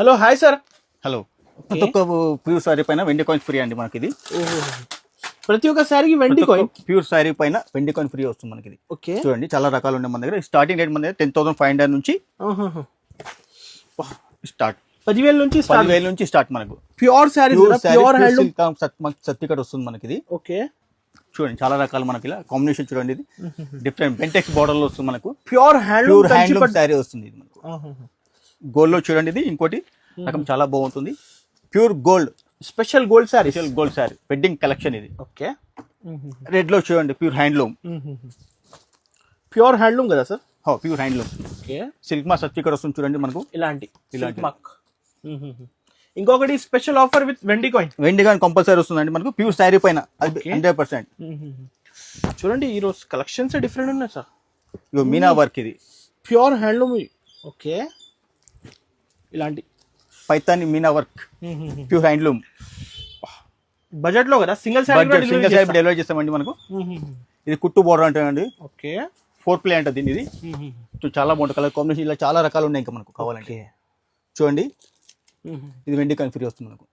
Hello hi sir. Hello, ప్రతి ఒక్క pure sari పైన వెండి కాయిన్ ఫ్రీ అండి మనకి. ఇది ప్రతి ఒక్క శారీకి వెండి కాయిన్, ప్యూర్ శారీ పైన వెండి కాయిన్ ఫ్రీ వస్తుంది మనకి. ఓకే, చూడండి చాలా రకాలు ఉన్నాయి మన దగ్గర. స్టార్టింగ్ రేట్ మన దగ్గర 10,500 నుంచి స్టార్ట్, 10,000 నుంచి 10,000 నుంచి స్టార్ట్ మనకు. Pure sari, pure handloom certificate వస్తుంది మనకి. ఇది ఓకే, చూడండి చాలా రకాలు మనకి. ఇలా కాంబినేషన్ చూడండి, ఇది డిఫరెంట్ బెంటెక్స్ బోర్డర్ లో వస్తుంది మనకు. ప్యూర్ హ్యాండ్లూమ్ శారీ వస్తుంది ఇది మనకు. గోల్డ్ లో చూడండి, ఇది ఇంకోటి రకం చాలా బాగుంటుంది. Pure gold, special gold sari, special gold sari wedding collection. ఇది ఓకే, రెడ్ లో చూడండి, ప్యూర్ హ్యాండ్లూమ్. ప్యూర్ హ్యాండ్లూమ్ కదా sir? Pure handloom. Okay, silk మా సర్టిఫికేట్ వస్తుంది చూడండి మనకు. ఇలాంటి ఇంకొకటి స్పెషల్ ఆఫర్ విత్ వెండి కాయిన్. వెండి కాయిన్ కంపల్సరీ వస్తుందండి మనకు ప్యూర్ శారీ పైన, అది 100%. చూడండి ఈ రోజు కలెక్షన్స్ డిఫరెంట్ ఉన్నాయి సార్. ఇగో మీనా వర్క్, ఇది ప్యూర్ హ్యాండ్లూమ్. ఓకే, ఇలాంటి Paithani Meena work, pure handloom. Budget లో కదా, సింగిల్ శారీ డెలివరీ చేస్తామండి మనకు. ఇది కుట్టు బోర్డర్ అంటారండి. ఓకే, 4 ప్లే అంట దీన్ని. ఇది చాలా బాగుంటుంది కలర్ కాంబినేషన్. ఇలా చాలా రకాలు ఉన్నాయి ఇంకా మనకు కావాలంటే. చూడండి, ఇది వెండి కాయిన్ ఫ్రీ వస్తుంది మనకు.